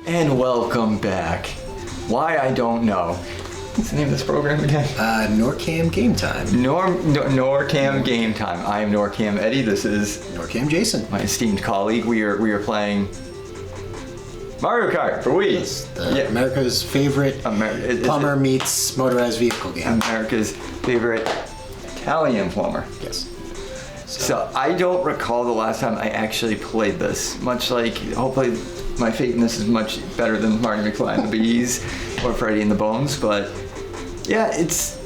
And welcome back. Why, I don't know. What's the name of this program again? NORCAM Game Time. NORCAM Game Time. I am NORCAM Eddie. This is NORCAM Jason. my esteemed colleague. We are playing Mario Kart for Wii. Yes, America's favorite Plummer meets motorized vehicle game. America's favorite Italian plumber. Yes. So I don't recall the last time I actually played this. Much like, hopefully my fate in this is much better than Marty McFly and the Bees or Freddy and the Bones, but yeah, it's,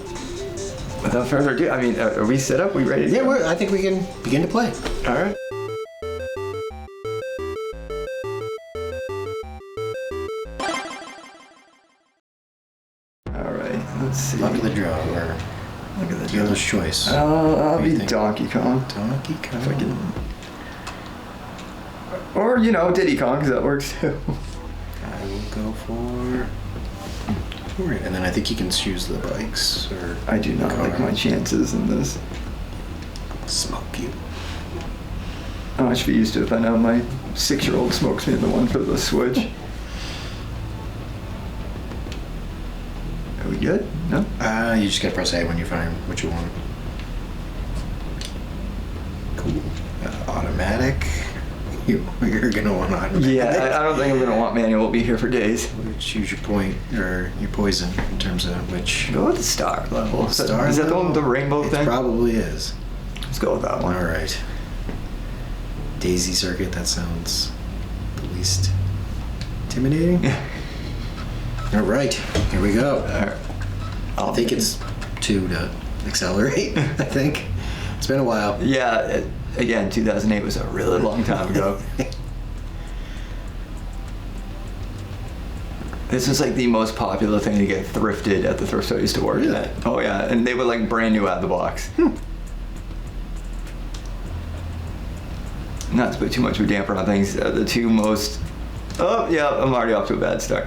without further ado, I mean, are we set up? We ready to go? I think we can begin to play. All right. All right, let's see. Luck of the draw, or Look at the dealer's choice. I'll What do you be think? Donkey Kong. Donkey Kong. If I can. Or, Diddy Kong, because that works too. I will go for... And then I think you can choose the bikes, or... I do not car. like my chances in this. Smoke you. How much we used to if I know my 6-year-old smokes me the one for the Switch. Are we good? No? You just gotta press A when you find what you want. Cool. Automatic. You're gonna want automatic. Yeah, I don't think I'm going to want manual. We'll be here for days. Choose your point, or your poison, in terms of which... Go with the star level. Is that the level? one with the rainbow It thing? probably is. Let's go with that one. Alright. Daisy Circuit, that sounds the least intimidating. Alright, here we go. I think it's 2 to accelerate, I think. It's been a while. Yeah, again, 2008 was a really long time ago. This was like the most popular thing to get thrifted at the thrift store I used to work Really? at. Oh yeah, and they were like brand new out of the box. Not to put too much of a damper on things, the two most... Oh yeah, I'm already off to a bad start.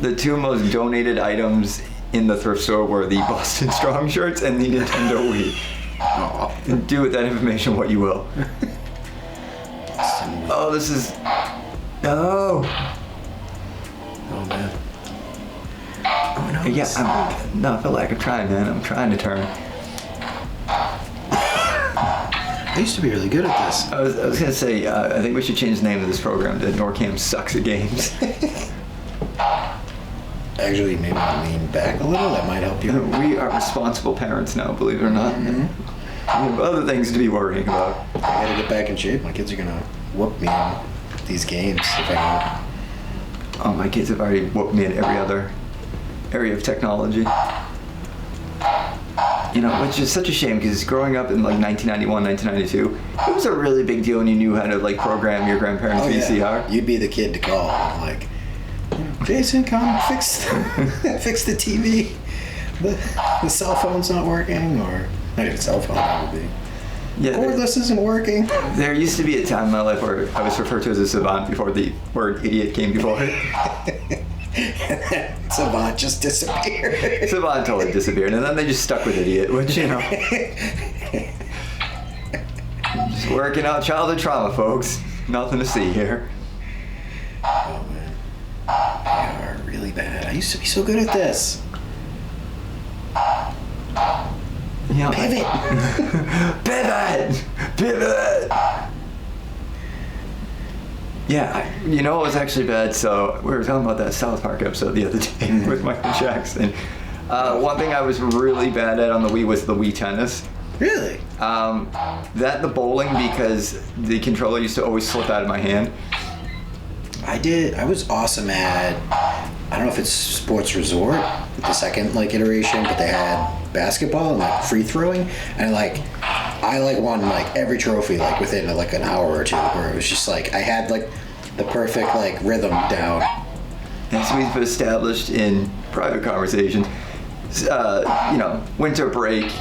The two most donated items in the thrift store were the Boston Strong shirts and the Nintendo Wii. Oh. Do with that information what you will. Oh, this is... Oh! Oh, man. Oh, no. Yeah, not for lack of trying, man. I'm trying to turn. I used to be really good at this. I was gonna say, I think we should change the name of this program to NORCAM Sucks at Games. Actually, maybe lean back a little. That might help you. We are responsible parents now, believe it or not. Mm-hmm. We have other things to be worrying about. I gotta get back in shape. My kids are gonna whoop me in these games if I Oh, my kids have already whooped me in every other area of technology. Which is such a shame because growing up in like 1991, 1992, it was a really big deal when you knew how to like program your grandparents' VCR. Yeah. You'd be the kid to call. Like, Jason, come fix the TV. The cell phone's not working, or not even cell phone. That would be. Yeah, Cordless isn't working. There used to be a time in my life where I was referred to as a savant before the word idiot came before it. And savant just disappeared. Savant totally disappeared, and then they just stuck with idiot, which, just working out childhood trauma, folks. Nothing to see here. Oh, man. They are really bad. I used to be so good at this. Pivot! Pivot! Yeah, what was actually bad? So we were talking about that South Park episode the other day with Michael Jackson. One thing I was really bad at on the Wii was the Wii tennis. Really? The bowling, because the controller used to always slip out of my hand. I was awesome at, I don't know if it's Sports Resort, the second iteration, but they had basketball and free throwing, and I won every trophy within an hour or two, where it was just I had the perfect rhythm down. As we've established in private conversations, winter break,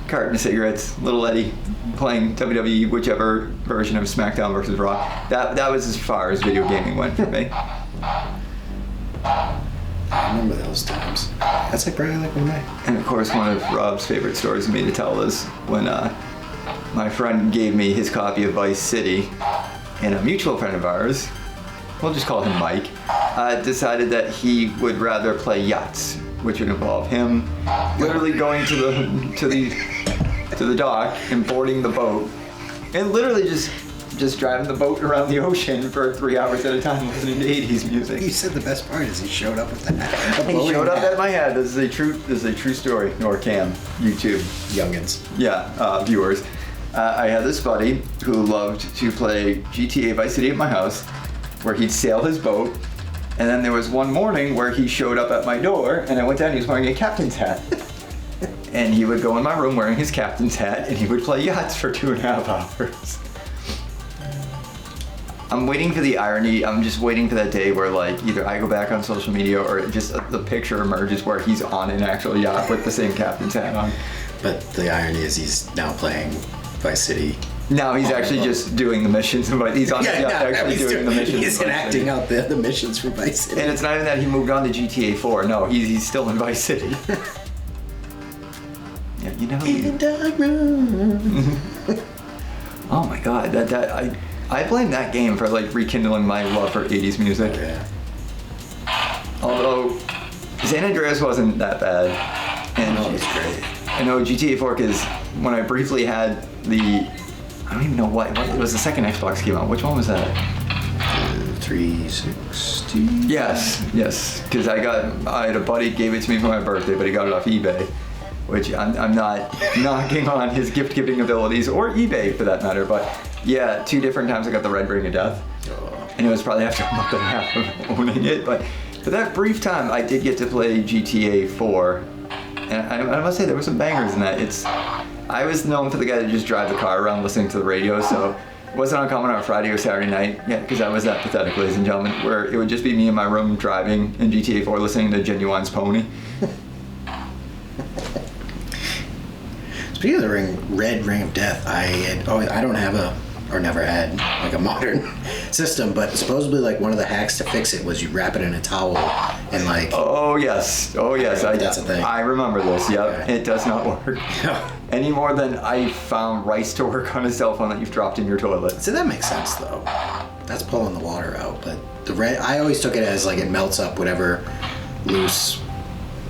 carton of cigarettes, little Eddie playing WWE, whichever version of SmackDown versus Raw. That was as far as video gaming went for me. I remember those times. That's probably one of my... And of course, one of Rob's favorite stories of me to tell is when my friend gave me his copy of Vice City, and a mutual friend of ours we'll just call him Mike, decided that he would rather play yachts, which would involve him literally going to the dock and boarding the boat, and literally just driving the boat around the ocean for 3 hours at a time, listening to 80s music. You said the best part is he showed up with that. He showed up at my head. This is a true story. NORCAM, YouTube, Youngins. Yeah, viewers. I had this buddy who loved to play GTA Vice City at my house, where he'd sail his boat, and then there was one morning where he showed up at my door, and I went down. He was wearing a captain's hat. And he would go in my room wearing his captain's hat, and he would play yachts for 2.5 hours. I'm waiting for the irony. I'm just waiting for that day where, like, either I go back on social media or just the picture emerges where he's on an actual yacht with the same captain's hat on. But the irony is he's now playing Vice City. Now he's actually just doing the missions, but he's on the yacht actually doing the missions. He's enacting out the missions for Vice City. And it's not even that he moved on to GTA 4. No, he's still in Vice City. Yeah, you know. In the dark room. Oh my God, I blame that game for like rekindling my love for 80s music. Oh, yeah. Although San Andreas wasn't that bad, and No, it's great. I know GTA 4 because when I briefly had I don't even know what it was, the second Xbox came out. Which one was that? 360. Yes, because I had a buddy gave it to me for my birthday, but he got it off eBay, which I'm not knocking on his gift giving abilities or eBay for that matter, but yeah, 2 different times I got the Red Ring of Death, and it was probably after a month and a half of owning it, but for that brief time I did get to play GTA 4, and I must say there were some bangers in that. I was known for the guy that just drive the car around listening to the radio, so it wasn't uncommon on a Friday or Saturday night, because I was that pathetic, ladies and gentlemen, where it would just be me in my room driving in GTA 4 listening to Genuine's Pony. Speaking of the Red Ring of Death, I don't have never had like a modern system, but supposedly like one of the hacks to fix it was you wrap it in a towel and like. Oh yes. That's a thing. I remember this. Yep, Okay. It does not work. Any more than I found rice to work on a cell phone that you've dropped in your toilet. So that makes sense though. That's pulling the water out, but I always took it as like it melts up whatever loose,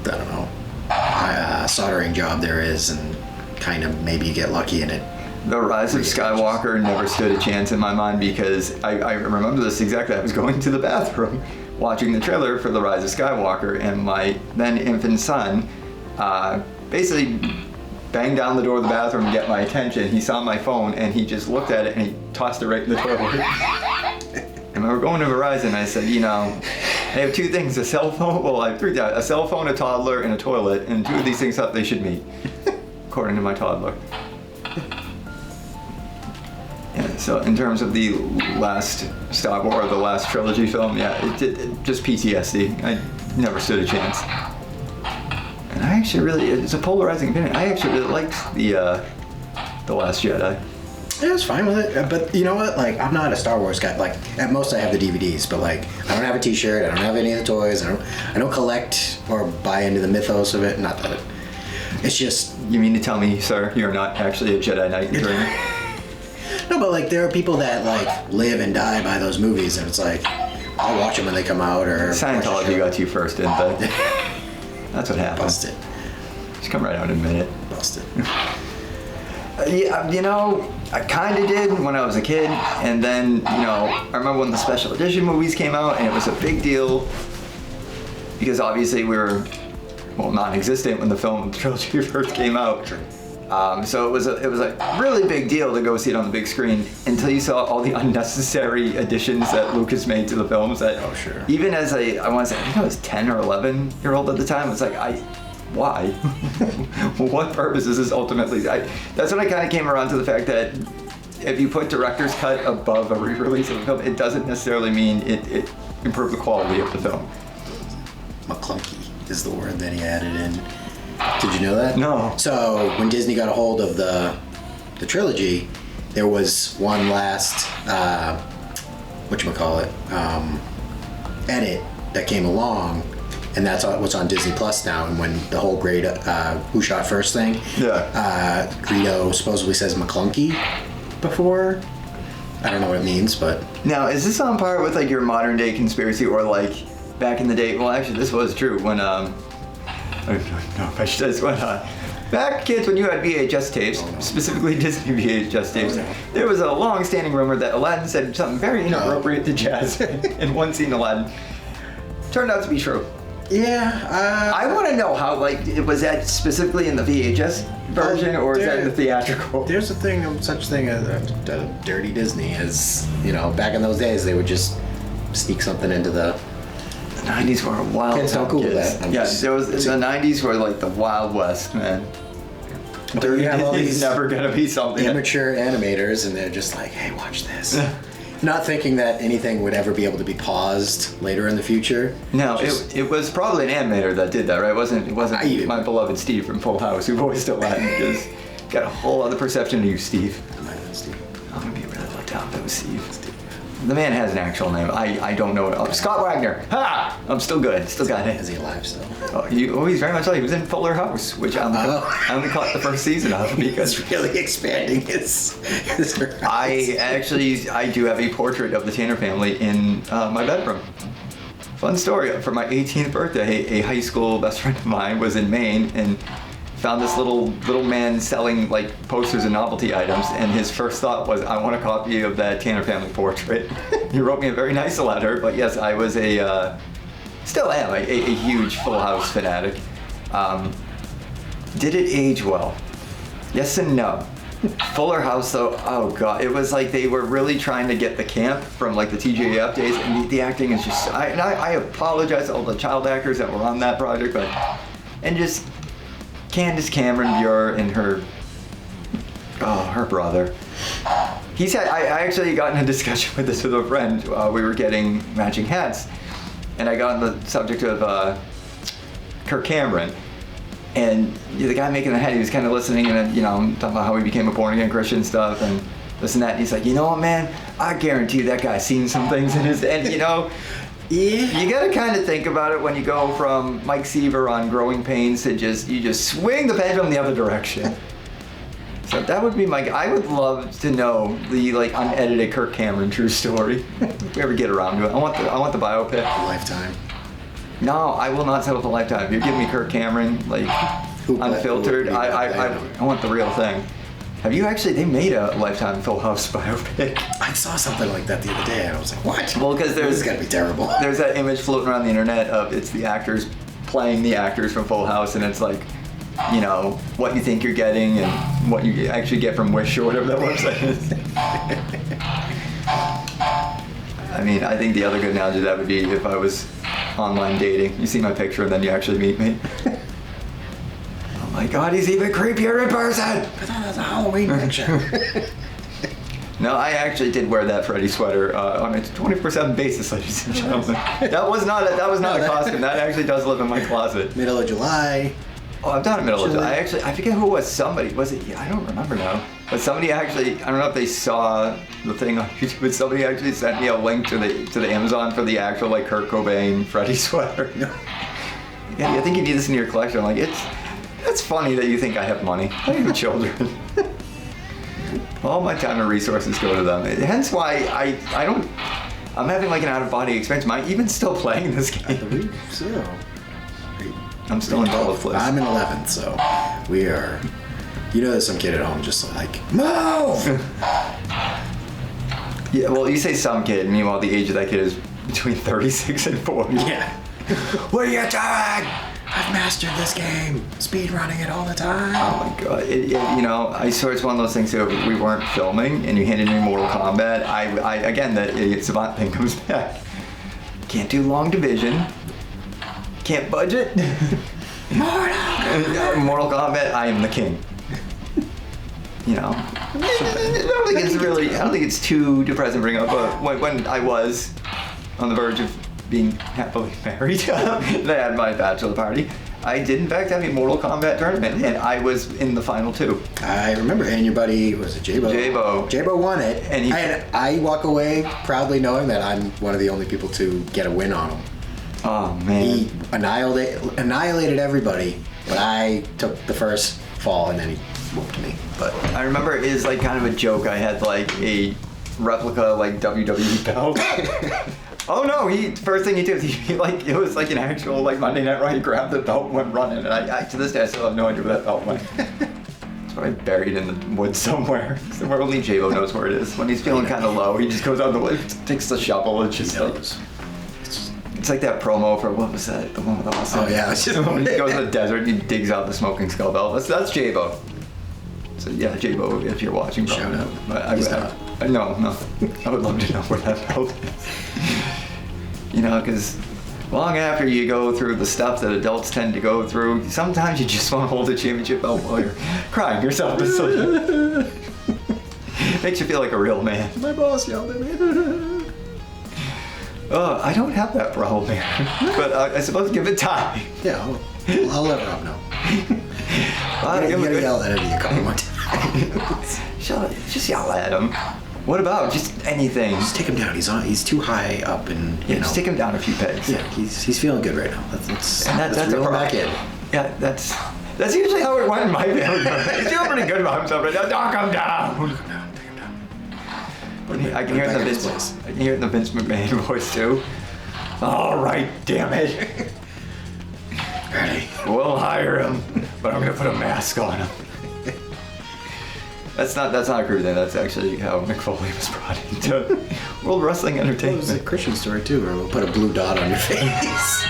I don't know, soldering job there is, and kind of maybe you get lucky in it. The Rise of Skywalker never stood a chance in my mind because I remember this exactly. I was going to the bathroom watching the trailer for The Rise of Skywalker, and my then infant son basically banged down the door of the bathroom to get my attention. He saw my phone and he just looked at it and he tossed it right in the toilet. And we were going to Verizon. I said, I have 2 things: a cell phone. Well, I have 3: a cell phone, a toddler, and a toilet. And 2 of these things thought they should meet, according to my toddler. Yeah, so in terms of the last Star Wars, or the last trilogy film, it just PTSD. I never stood a chance. And I actually it's a polarizing opinion. I actually really liked the Last Jedi. Yeah, I was fine with it, but you know what? Like, I'm not a Star Wars guy. Like, at most I have the DVDs, but like, I don't have a T-shirt. I don't have any of the toys. I don't collect or buy into the mythos of it. Not that it's just. You mean to tell me, sir, you're not actually a Jedi Knight in training? No, but like, there are people that like live and die by those movies, and it's like, I'll watch them when they come out. Or Scientology got you first, didn't they? That's what happened. Busted. Just come right out and admit it. Busted. Yeah, I kind of did when I was a kid, and then, I remember when the special edition movies came out, and it was a big deal, because obviously we were, non-existent when the film trilogy first came out. So it was a really big deal to go see it on the big screen until you saw all the unnecessary additions that Lucas made to the films. That even as I want to say, I think I was 10 or 11-year-old at the time, it's like, why? What purpose is this ultimately? That's when I kind of came around to the fact that if you put director's cut above a re-release of a film, it doesn't necessarily mean it improved the quality of the film. McClunky is the word that he added in. Did you know that? No. So when Disney got a hold of the trilogy, there was one last edit that came along, and that's what's on Disney Plus now. And when the whole great Who Shot First thing, Greedo supposedly says McClunky before I don't know what it means, but... Now, is this on par with like your modern day conspiracy, or like back in the day? Well, actually, this was true when I don't know if I should say this, back, kids, when you had VHS tapes, specifically Disney VHS tapes, there was a long-standing rumor that Aladdin said something very inappropriate to Jazz in one scene. Aladdin turned out to be true. Yeah. I want to know how, like, was that specifically in the VHS version, or is that in the theatrical? There's such thing as a dirty Disney, as you know. Back in those days, they would just sneak something into the 90s were a wild Kids don't Google kids. that. Yeah, there was the 90s were like the Wild West, man. Dirty Disney's never gonna be something. Amateur animators, and they're just like, "Hey, watch this." Not thinking that anything would ever be able to be paused later in the future. No, it was probably an animator that did that, right? It wasn't my beloved Steve from Full House who voiced Aladdin, because got a whole other perception of you, Steve. It might have been Steve. I'm gonna be really let down if it was Steve. The man has an actual name. I don't know it. Oh, Scott Wagner. Ha! I'm still good. Still got it. Is he alive still? He's very much alive. He was in Fuller House, which I only caught the first season of because He's really expanding his I do have a portrait of the Tanner family in my bedroom. Fun story. For my 18th birthday, a high school best friend of mine was in Maine and found this little man selling like posters and novelty items, and his first thought was, I want a copy of that Tanner family portrait. He wrote me a very nice letter, but yes, I was still am a huge Full House fanatic. Did it age well? Yes and no. Fuller House though, oh god, it was like they were really trying to get the camp from like the TJF days, and the acting is just, I apologize to all the child actors that were on that project, but, and just Candace Cameron Bure and her brother. He said, I actually got in a discussion with a friend. We were getting matching hats, and I got on the subject of Kirk Cameron. And the guy making the hat, he was kind of listening, and talking about how he became a born-again Christian stuff, and this and that. And he's like, you know what, man? I guarantee you that guy's seen some things in his, and yeah. You gotta kind of think about it when you go from Mike Seaver on Growing Pains to you just swing the pendulum the other direction. So that would be I would love to know the like unedited Kirk Cameron true story. If we ever get around to it. I want the biopic. Lifetime. No, I will not settle for Lifetime. If you're giving me Kirk Cameron, like unfiltered, I want the real thing. Have you actually? They made a Lifetime Full House biopic. I saw something like that the other day, and I was like, "What?" Well, because this is gonna be terrible. There's that image floating around the internet of it's the actors playing the actors from Full House, and it's like, what you think you're getting and what you actually get from Wish or whatever that website is. I mean, I think the other good analogy to that would be if I was online dating. You see my picture and then you actually meet me. Oh my god, he's even creepier in person! I thought that was a Halloween picture. No, I actually did wear that Freddy sweater on a 24/7 basis, ladies and gentlemen. That was not a costume. That actually does live in my closet. Middle of July. Oh, I've done it middle of July. I forget who it was. Somebody, was it? I don't remember now. But somebody actually, I don't know if they saw the thing on YouTube, but somebody actually sent me a link to the Amazon for the actual like Kurt Cobain Freddy sweater. Yeah, I think you need this in your collection. I'm like, it's funny that you think I have money. I have children. All my time and resources go to them. Hence why I'm having like an out-of-body experience. Am I even still playing this game? I believe so. I'm still in 12th place. I'm in 11th, so we are. There's some kid at home just like, move! Yeah, well, you say some kid, meanwhile the age of that kid is between 36 and 40. Yeah. What are you doing? I've mastered this game. Speed running it all the time. Oh my god. I swear it's one of those things too, if we weren't filming and you handed me Mortal Kombat, I again, that idiot savant thing comes back. Can't do long division. Can't budget. Mortal Kombat, I am the king. I don't think it's too depressing to bring up, but when I was on the verge of being happily married, and I had my bachelor party, I did in fact have a Mortal Kombat tournament, and I was in the final two. I remember, and your buddy, was it J-Bo? J-Bo won it, and I walk away proudly knowing that I'm one of the only people to get a win on him. Oh man. He annihilated everybody, but I took the first fall and then he whooped me. But I remember it is like kind of a joke. I had like a replica like WWE belt. Oh no! First thing he did, he like it was like an actual like Monday Night Raw. He grabbed the belt and went running, and I to this day I still have no idea where that belt went. It's probably buried in the woods somewhere. Somewhere only J-Lo knows where it is. When he's feeling kind of low, he just goes out the wood, takes the shovel, and just like it's like that promo for what was that? The one with Austin. Oh yeah, it's just when he goes to the desert and he digs out the smoking skull belt. That's J-Bo. So yeah, J-Bo, if you're watching, shout out. No, I would love to know where that belt is. You know, because long after you go through the stuff that adults tend to go through, sometimes you just want to hold a championship belt while you're crying yourself to sleep. Makes you feel like a real man. My boss yelled at me. I don't have that problem, man. But I suppose give it time. Yeah, I'll let Rob know. You gotta yell at him a couple more times. Just yell at him. What about just anything? Just take him down. He's too high up, and just take him down a few pegs. Yeah, he's feeling good right now. That's reel him back in. Yeah, that's usually how it went in my family. He's doing pretty good about himself right now. Knock him down. Take him down. I can hear it in the Vince McMahon voice too. All right, damn it. Ready? We'll hire him, but I'm gonna put a mask on him. That's not a crew thing. That's actually how Mick Foley was brought into World Wrestling Entertainment. It was a Christian story too, where we'll put a blue dot on your face.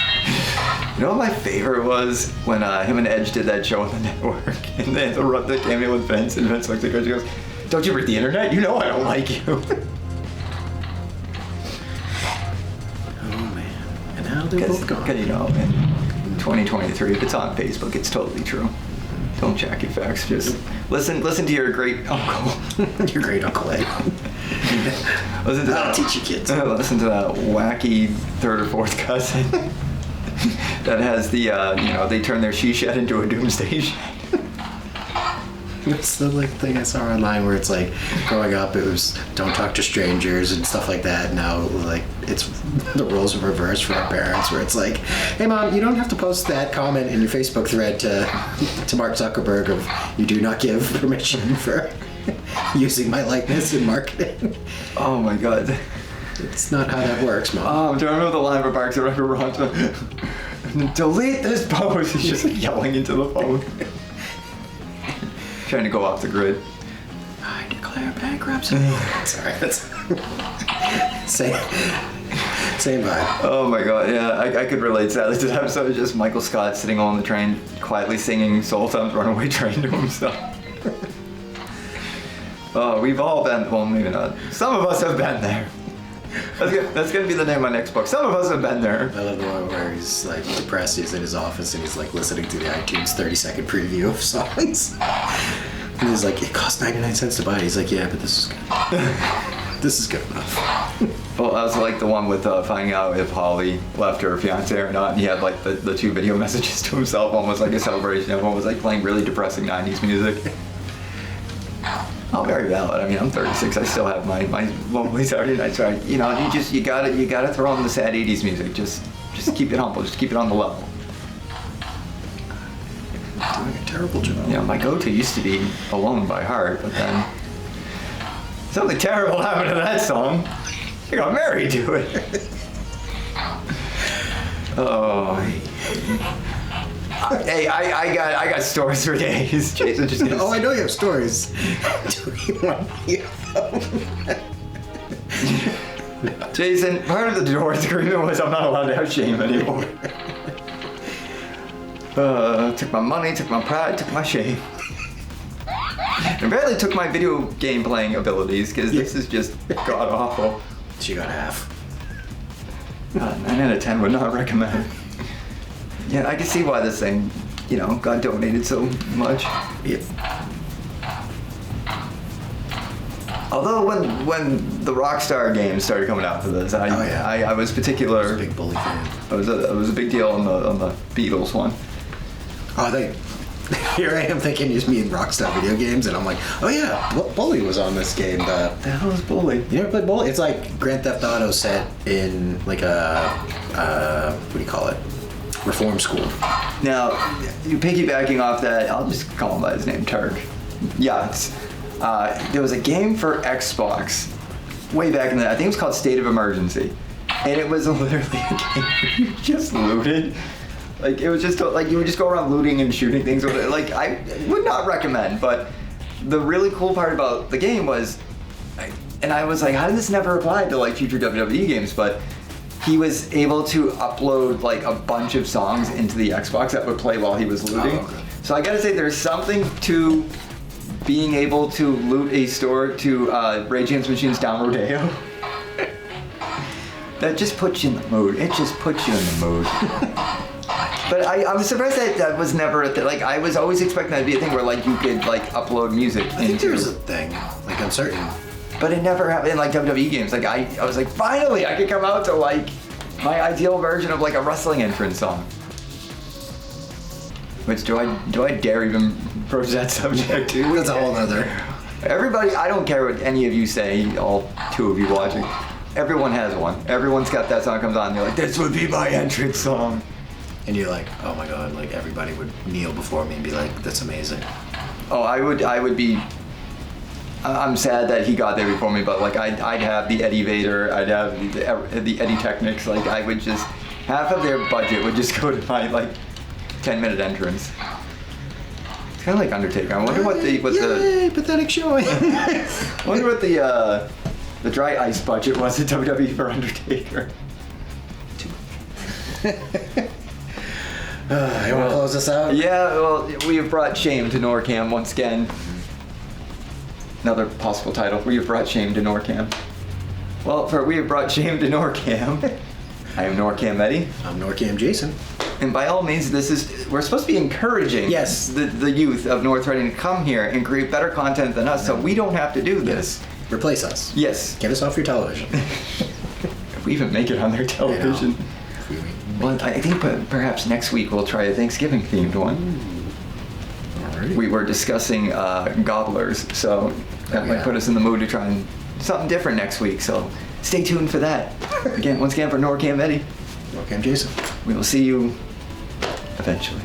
You know what my favorite was? When him and Edge did that show on the network, and they had to run the cameo with Vince, and Vince looks at Edge and goes, "Don't you read the internet? You know I don't like you." Oh man, and now they're both gone. Because you know, in 2023, if it's on Facebook, it's totally true. Don't check your facts. Just listen to your great uncle. Your great uncle Ed. Listen to I'll teach you kids. Listen to that wacky third or fourth cousin that has the they turn their she shed into a doomsday shed. It's the thing I saw online where it's like growing up it was don't talk to strangers and stuff like that. Now like it's the roles are reversed for our parents where it's like, hey mom, you don't have to post that comment in your Facebook thread to Mark Zuckerberg of you do not give permission for using my likeness in marketing. Oh my god. It's not how that works, mom. Do you remember the line for Parks and Rec? Delete this post. He's just yelling into the phone. Trying to go off the grid. I declare bankruptcy. Sorry, that's same vibe. Oh my god, yeah, I could relate sadly to that episode. Just Michael Scott sitting on the train, quietly singing Soul Time's Runaway Train to himself. Oh, we've all been, well maybe not. Some of us have been there. That's gonna be the name of my next book. Some of us have been there. I love the one where he's like depressed, he's in his office and he's like listening to the iTunes 30-second preview of songs. And he's like, it cost 99 cents to buy it. He's like, yeah, but this is good. This is good enough. Well, I was like the one with finding out if Holly left her fiance or not, and he had like the two video messages to himself. One was like a celebration, and one was like playing really depressing 90s music. Oh, very valid. I mean, I'm 36. I still have my lonely Saturday nights. Right? You know, you gotta throw on the sad 80s music. Just keep it humble. Just keep it on the level. Doing a terrible job. Yeah, my go-to used to be Alone by Heart, but then something terrible happened to that song. I got married to it. Oh. Hey, I got stories for days. Jason just gonna I know you have stories. Do you want to hear them? Jason, part of the divorce agreement was I'm not allowed to have shame anymore. Took my money, took my pride, took my shame. And barely took my video game playing abilities, because this is just god awful. She got half. 9 out of 10 would not recommend. Yeah, I can see why this thing, got donated so much. Yeah. Although when the Rockstar games started coming out for this, I was particular. I was a big Bully fan. I was a big deal on the Beatles one. Oh, here I am thinking just me and Rockstar video games, and I'm like, oh yeah, Bully was on this game. The hell is Bully? You ever played Bully? It's like Grand Theft Auto set in like a what do you call it? Reform school. Now, you piggybacking off that, I'll just call him by his name, Turk. Yeah, there was a game for Xbox way back in the, I think it was called State of Emergency. And it was literally a game where you just looted. Like, it was just, like, you would just go around looting and shooting things. Like, I would not recommend, but the really cool part about the game was, and I was like, how did this never apply to, like, future WWE games? But he was able to upload, like, a bunch of songs into the Xbox that would play while he was looting. Oh, okay. So I gotta say, there's something to being able to loot a store to Rage Against the Machine's Down Rodeo. That just puts you in the mood. It just puts you in the mood. But I was surprised that was never a thing. Like, I was always expecting that to be a thing where, like, you could, like, upload music I think there was a thing, like on certain. But it never happened in, like, WWE games. Like, I was like, finally, I could come out to, like, my ideal version of, like, a wrestling entrance song. Which, do I dare even broach that subject? That's a whole other. Everybody, I don't care what any of you say, all two of you watching. Everyone has one. Everyone's got that song that comes on and they're like, this would be my entrance song. And you're like, oh my god, like everybody would kneel before me and be like, that's amazing. Oh, I would be, I'm sad that he got there before me, but like I'd have the Eddie Vader, I'd have the Eddie Technics, like I would just, half of their budget would just go to my like 10-minute entrance. It's kind of like Undertaker. I wonder what the pathetic showing. I wonder what the dry ice budget was at WWE for Undertaker. You want to close this out? Yeah, well, we have brought shame to NORCAM once again. Another possible title. We have brought shame to NORCAM. Well, for we have brought shame to NORCAM. I am NORCAM Eddie. I'm NORCAM Jason. And by all means, we're supposed to be encouraging the youth of North Reading to come here and create better content than us, so we don't have to do this. Replace us. Yes. Get us off your television. If we even make it on their television. Well, I think perhaps next week we'll try a Thanksgiving themed one. Alrighty. We were discussing gobblers, so that might put us in the mood to try something different next week. So stay tuned for that. Once again for NORCAM Eddie. NORCAM Jason. We will see you eventually.